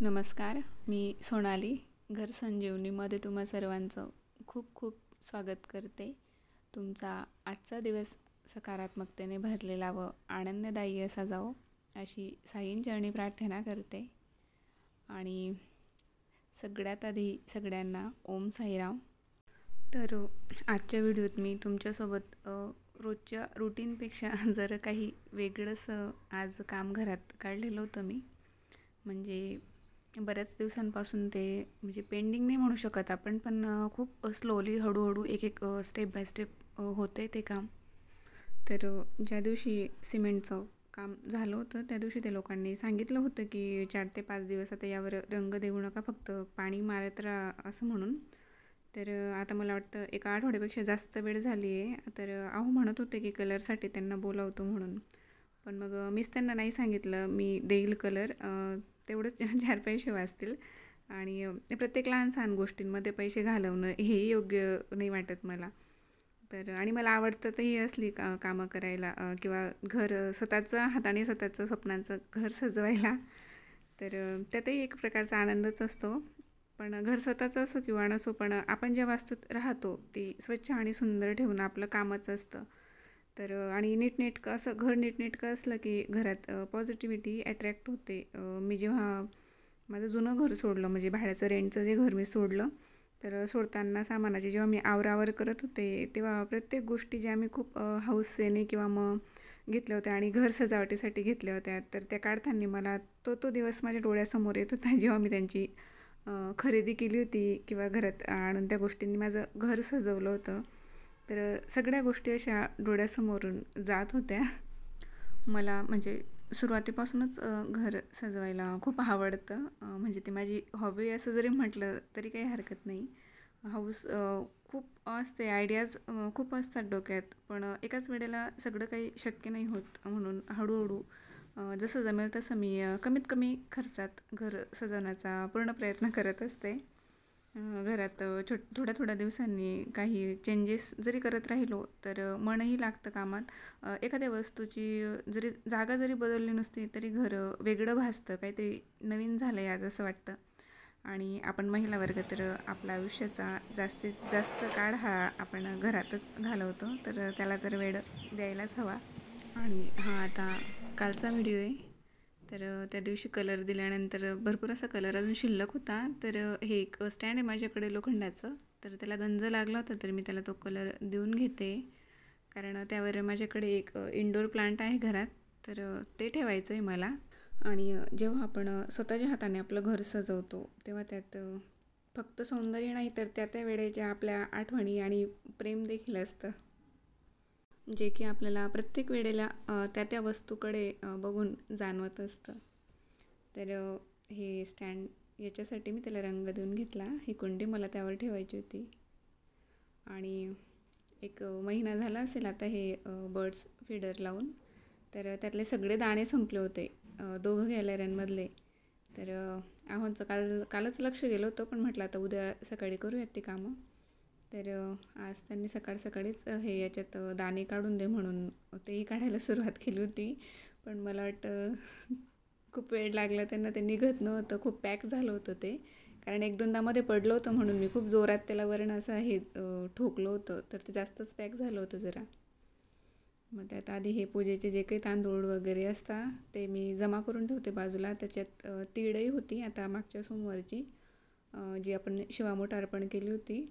नमस्कार, मी सोनाली घर संजीवनीमध्ये तुम्हा सर्वांचं खूप खूप स्वागत करते. तुमचा आजचा दिवस सकारात्मकतेने भरलेला व आनंददायी असा जावो अशी साईंचरणी प्रार्थना करते. आणि सगळ्यात आधी सगळ्यांना ओम साईराम. तर आजच्या व्हिडिओत मी तुमच्यासोबत रोजच्या रुटीनपेक्षा जर काही वेगळंसं आज काम घरात काढलेलं होतं मी. म्हणजे बऱ्याच दिवसांपासून ते म्हणजे पेंडिंग नाही म्हणू शकत आपण, पण खूप स्लोली हळूहळू एक स्टेप बाय स्टेप होते ते काम. तर ज्या दिवशी सिमेंटचं काम झालं होतं त्या दिवशी ते लोकांनी सांगितलं होतं की 4 ते 5 दिवस आता यावर रंग देऊ नका, फक्त पाणी मारत राहा असं म्हणून. तर आता मला वाटतं एका आठवड्यापेक्षा जास्त वेळ झाली आहे. तर अहो म्हणत होते की कलरसाठी त्यांना बोलावतो म्हणून, पण मग मीच त्यांना नाही सांगितलं मी देईल कलर, तेवढंच 4 पैसे वाचतील. आणि प्रत्येक लहान सहान गोष्टींमध्ये पैसे घालवणं हेही योग्य नाही वाटत मला. तर आणि मला आवडतं तर ही असली कामं करायला किंवा घर स्वतःचं हाताने स्वतःचं स्वप्नांचं घर सजवायला. तर त्यातही एक प्रकारचा आनंदच असतो. पण घर स्वतःचं असो किंवा नसो, पण आपण ज्या वास्तूत राहतो ती स्वच्छ आणि सुंदर ठेवणं आपलं कामच असतं. तर आणि नीटनेटकं असं घर नीटनेटकं असलं की घरात पॉझिटिव्हिटी अट्रॅक्ट होते. मी जेव्हा माझं जुनं घर सोडलं, म्हणजे भाड्याचं रेंटचं जे घर मी सोडलं, तर सोडताना सामानाची जेव्हा मी आवरावर करत होते तेव्हा प्रत्येक गोष्टी ज्या मी खूप हौसेने किंवा मग घेतल्या होत्या आणि घर सजावटीसाठी घेतल्या होत्या, तर त्या काढताना मला तो दिवस माझ्या डोळ्यासमोर येत होता जेव्हा मी त्यांची खरेदी केली होती किंवा घरात आणून त्या गोष्टींनी माझं घर सजवलं होतं. तर सगळ्या गोष्टी अशा डोळ्यासमोरून जात होत्या. मला म्हणजे सुरुवातीपासूनच घर सजवायला खूप आवडतं. म्हणजे ती माझी हॉबी असं जरी म्हटलं तरी काही हरकत नाही. हौस खूप असते, आयडियाज खूप असतात डोक्यात, पण एकाच वेळेला सगळं काही शक्य नाही होत. म्हणून हळूहळू जसं जमेल तसं मी कमीत कमी खर्चात घर सजवण्याचा पूर्ण प्रयत्न करत असते. घरात थोड्या थोड्या दिवसांनी काही चेंजेस जरी करत राहिलो तर मनही लागतं कामात. एखाद्या वस्तूची जरी जागा जरी बदलली नसती तरी घर वेगळं भासतं, काहीतरी नवीन झालं आहे आज असं वाटतं. आणि आपण महिला वर्ग तर आपल्या आयुष्याचा जास्तीत जास्त काळ हा आपण घरातच घालवतो, तर त्याला तर वेळ द्यायलाच हवा. आणि हा आता कालचा व्हिडिओ आहे. तर त्या दिवशी कलर दिल्यानंतर भरपूर असा कलर अजून शिल्लक होता. तर हे एक स्टँड आहे माझ्याकडे लोखंडाचं, तर त्याला गंज लागला होता, तर मी त्याला तो कलर देऊन घेते. कारण त्यावर माझ्याकडे एक इंडोर प्लांट आहे घरात, तर ते ठेवायचं आहे मला. आणि जेव्हा आपण स्वतःच्या हाताने आपलं घर सजवतो तेव्हा त्यात फक्त सौंदर्य नाही तर त्या वेळेच्या आपल्या आठवणी आणि प्रेम देखील असतं, जे की आपल्याला प्रत्येक वेळेला त्या वस्तूकडे बघून जाणवत असतं. तर हे स्टँड याच्यासाठी मी त्याला रंग देऊन घेतला. ही कुंडी मला त्यावर ठेवायची होती. आणि एक महिना झाला असेल आता हे बर्ड्स फीडर लावून. तर त्यातले सगळे दाणे संपले होते 2 गॅलऱ्यांमधले. तर आहोंचं कालच लक्ष गेलं होतं, पण म्हटलं आता उद्या सकाळी करूयात ती कामं. तर आज त्यांनी सकाळीच हे याच्यात दाणे काढून दे म्हणून तेही काढायला सुरुवात केली होती. पण मला वाटतं खूप वेळ लागला त्यांना, ते निघत नव्हतं, खूप पॅक झालं होतं ते. कारण 1-2दा मध्ये पडलं होतं म्हणून मी खूप जोरात त्याला वरण असं हे ठोकलं होतं, तर ते जास्तच पॅक झालं होतं जरा. मग त्यात आधी हे पूजेचे जे काही तांदूळ वगैरे असतात ते मी जमा करून ठेवते बाजूला. त्याच्यात तीळही होती आता मागच्या सोमवारची, जी आपण शिवामोठ अर्पण केली होती,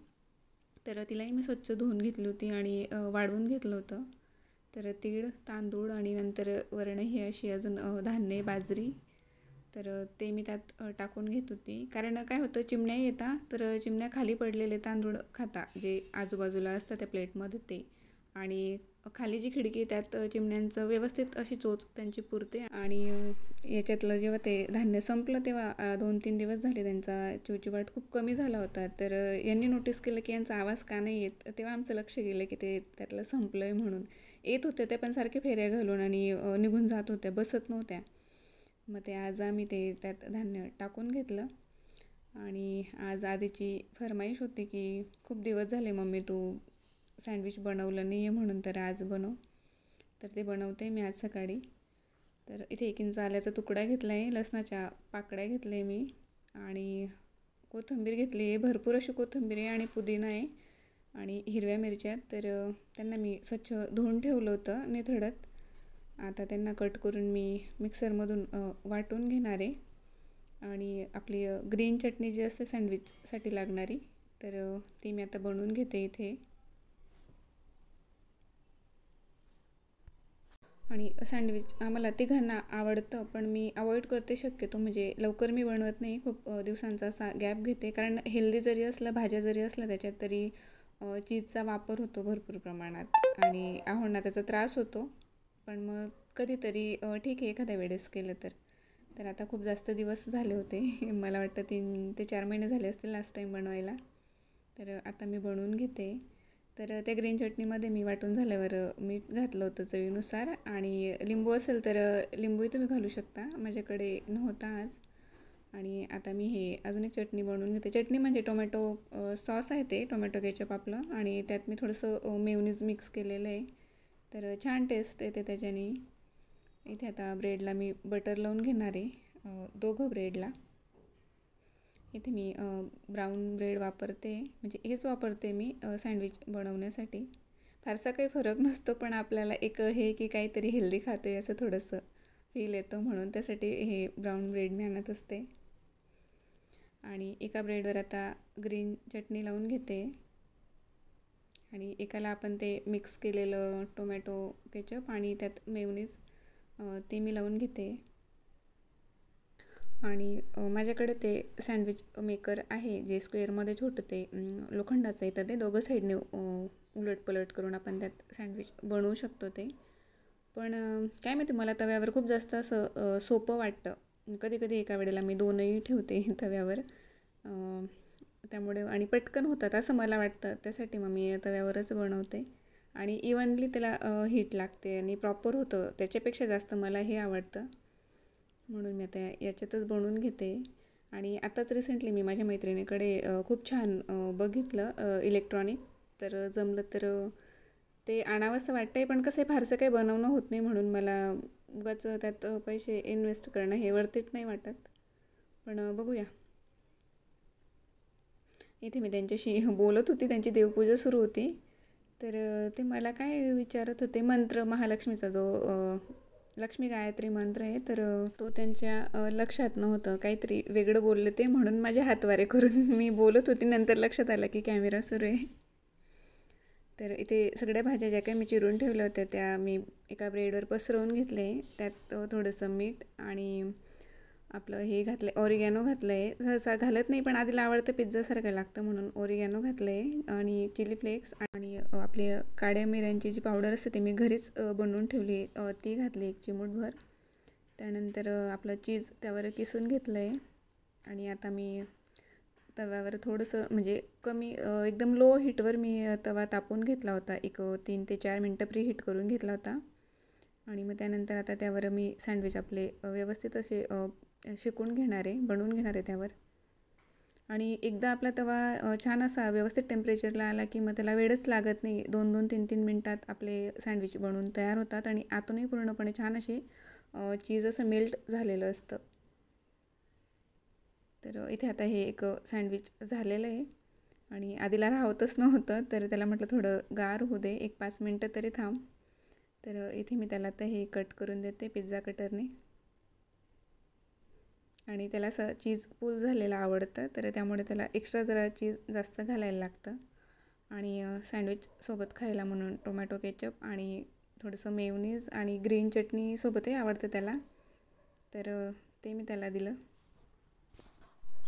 तर तिलाही मी स्वच्छ धुवून घेतली होती आणि वाढवून घेतलं होतं. तर तीळ, तांदूळ आणि नंतर वरण हे अशी अजून धान्य, बाजरी, तर ते मी त्यात टाकून घेत होती. कारण काय होतं, चिमण्या येतात, तर चिमण्या खाली पडलेले तांदूळ खाता जे आजूबाजूला असतं त्या प्लेटमध्ये ते. आणि खाली जी खिडकी त्यात चिमण्यांचं व्यवस्थित अशी चोच त्यांची पुरते. आणि याच्यातलं जेव्हा ते धान्य संपलं तेव्हा 2-3 दिवस झाले त्यांचा चिवचिवाट खूप कमी झाला होता. तर यांनी नोटीस केलं की यांचा आवाज का नाही येत. तेव्हा आमचं लक्ष गेलं की ते त्यातलं संपलं आहे म्हणून. येत होते ते पण सारखे फेऱ्या घालून आणि निघून जात होत्या, बसत नव्हत्या. मग ते आज आम्ही ते त्यात धान्य टाकून घेतलं. आणि आज आधीची फरमाईश होती की खूप दिवस झाले मम्मी तू सँडविच बनवलं नाही आहे म्हणून, तर आज बनव. तर ते बनवते मी आज सकाळी. तर इथे 1 इंच आल्याचा तुकडा घेतला आहे, लसणाच्या पाकळ्या घेतल्या मी आणि कोथिंबीर घेतली आहे. भरपूर अशी कोथिंबीर आहे आणि पुदिना आहे आणि हिरव्या मिरच्या. तर त्यांना मी स्वच्छ धुवून ठेवलं होतं निथळत. आता त्यांना कट करून मी मिक्सरमधून वाटून घेणार आहे. आणि आपली ग्रीन चटणी जी असते सँडविचसाठी लागणारी, तर ती मी आता बनवून घेते इथे. आणि सँडविच आम्हाला तिघांना आवडतं, पण मी अवॉइड करते शक्यतो. म्हणजे लवकर मी बनवत नाही, खूप दिवसांचा असा गॅप घेते. कारण हेल्दी जरी असलं, भाज्या जरी असल्या त्याच्यात, तरी चीजचा वापर होतो भरपूर प्रमाणात आणि आहोंना त्याचा त्रास होतो. पण मग कधीतरी ठीक आहे एखाद्या वेळेस केलं तर आता खूप जास्त दिवस झाले होते मला वाटतं 3 ते 4 महिने झाले असतील लास्ट टाईम बनवायला. तर आता मी बनवून घेते. तर त्या ग्रीन चटणीमध्ये मी वाटून झाल्यावर मीठ घातलं होतं चवीनुसार आणि लिंबू असेल तर लिंबूही तुम्ही घालू शकता. माझ्याकडे नव्हता आज. आणि आता मी हे अजून एक चटणी बनवून घेते. चटणी म्हणजे टोमॅटो सॉस आहे, ते टोमॅटो केचप आपलं, आणि त्यात मी थोडंसं मेयोनीज मिक्स केलेलं आहे. तर छान टेस्ट येते त्याच्याने. इथे आता ब्रेडला मी बटर लावून घेणार आहे, 2 ब्रेडला. इथे मी ब्राऊन ब्रेड वापरते, म्हणजे हेच वापरते मी सँडविच बनवण्यासाठी. फारसा काही फरक नसतो, पण आपल्याला एक हे की काहीतरी हेल्दी खातो आहे असं थोडंसं फील येतं, म्हणून त्यासाठी हे ब्राऊन ब्रेड मी आणत असते. आणि एका ब्रेडवर आता ग्रीन चटणी लावून घेते आणि एकाला आपण ते मिक्स केलेलं टोमॅटो केचप आणि त्यात मेयोनीज ते मी लावून घेते. आणि माझ्याकडे ते सँडविच मेकर आहे, जे स्क्वेअरमध्ये छोटं ते लोखंडाचं येतं. ते दोघं साईडने उलटपलट करून आपण त्यात सँडविच बनवू शकतो ते. पण काय माहिती, मला तव्यावर खूप जास्त असं सोपं वाटतं. कधी कधी एका वेळेला मी 2ही ठेवते तव्यावर, त्यामुळे आणि पटकन होतात असं मला वाटतं. त्यासाठी मग मी तव्यावरच बनवते आणि इव्हनली त्याला हीट लागते आणि प्रॉपर होतं. त्याच्यापेक्षा जास्त मला हे आवडतं, म्हणून मी आता याच्यातच बनवून घेते. आणि आताच रिसेंटली मी माझ्या मैत्रिणीकडे खूप छान बघितलं इलेक्ट्रॉनिक, तर जमलं तर ते आणावंसं वाटतं आहे. पण कसं आहे, फारसं काही बनवणं होत नाही, म्हणून मला उगाच त्यात पैसे इन्व्हेस्ट करणं हे वर्थ इट नाही वाटत. पण बघूया. इथे मी त्यांच्याशी बोलत होती, त्यांची देवपूजा सुरू होती. तर ते मला काय विचारत होते, मंत्र महालक्ष्मीचा जो लक्ष्मी गायत्री मंत्र आहे, तर तो त्यांच्या लक्षात नव्हतं. काहीतरी वेगळं बोलले ते, म्हणून माझे हातवारे करून मी बोलत होती. नंतर लक्षात आलं की कॅमेरा सुरू आहे. तर इथे सगळ्या भाज्या ज्या काही मी चिरून ठेवल्या होत्या त्या मी एका ब्रेडवर पसरवून घेतले. त्यात थोडंसं मीठ आणि आपलं हे घातलं आहे, ऑरिगॅनो घातलं आहे. सहसा घालत नाही, पण आधीला आवडतं, पिझ्झासारखं लागतं म्हणून ऑरिगॅनो घातलं आहे. आणि चिली फ्लेक्स आणि आपले काळ्या मिऱ्यांची जी पावडर असते ती मी घरीच बनवून ठेवली, ती घातली 1 चिमूटभर. त्यानंतर आपलं चीज त्यावर किसून घेतलं आहे. आणि आता मी तव्यावर थोडंसं, म्हणजे कमी एकदम लो हीटवर मी तवा तापवून घेतला होता. एक 3 ते 4 मिनटं प्री हीट करून घेतला होता. आणि मग त्यानंतर आता त्यावर मी सँडविच आपले व्यवस्थित असे शिकून घेणार आहे, बनवून घेणार आहे त्यावर. आणि एकदा आपला तवा छान असा व्यवस्थित टेम्परेचरला आला की मग त्याला वेळच लागत नाही. 2-2, 3-3 मिनटात आपले सँडविच बनवून तयार होतात आणि आतूनही पूर्णपणे छान असे चीज असं मेल्ट झालेलं असतं. तर इथे आता हे एक सँडविच झालेलं आहे आणि आधीला राहतच नव्हतं, तर त्याला म्हटलं थोडं गार होऊ दे, 1-5 मिनटं तरी थांब. तर इथे मी त्याला आता हे कट करून देते पिझ्झा कटरने. आणि त्याला असं चीज पूल झालेलं आवडतं, तर त्यामुळे त्याला एक्स्ट्रा जरा चीज जास्त घालायला लागतं. आणि सँडविच सोबत खायला म्हणून टोमॅटो केचप आणि थोडंसं मेयोनीज आणि ग्रीन चटणी सोबतही आवडतं त्याला, तर ते मी त्याला दिलं.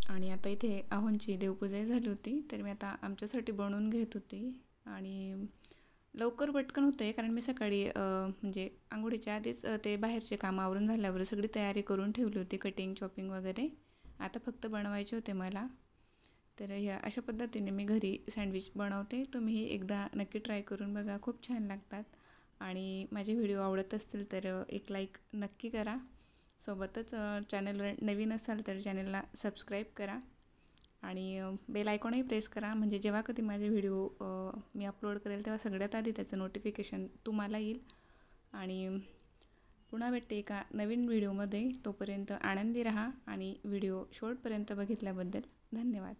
आणि आता इथे आहोंची देवपूजाही झाली होती, तर मी आता आमच्यासाठी बनवून घेत होती. आणि लवकर पटकन होतं आहे, कारण मी सकाळी म्हणजे आंघोळीच्या आधीच ते बाहेरचे कामं आवरून झाल्यावर सगळी तयारी करून ठेवली होती, कटिंग चॉपिंग वगैरे. आता फक्त बनवायचे होते मला. तर ह्या अशा पद्धतीने मी घरी सँडविच बनवते. तुम्हीही एकदा नक्की ट्राय करून बघा, खूप छान लागतात. आणि माझे व्हिडिओ आवडत असतील तर एक लाईक नक्की करा. सोबतच चॅनलवर नवीन असाल तर चॅनलला सबस्क्राईब करा आणि बेल आयकॉनही प्रेस करा, म्हणजे जेव्हा कधी माझे व्हिडिओ मी अपलोड करेल तेव्हा सगळ्यात आधी त्याचं नोटिफिकेशन तुम्हाला येईल. आणि पुन्हा भेटते एका नवीन व्हिडिओमध्ये. तोपर्यंत आनंदी राहा आणि व्हिडिओ शेवटपर्यंत बघितल्याबद्दल धन्यवाद.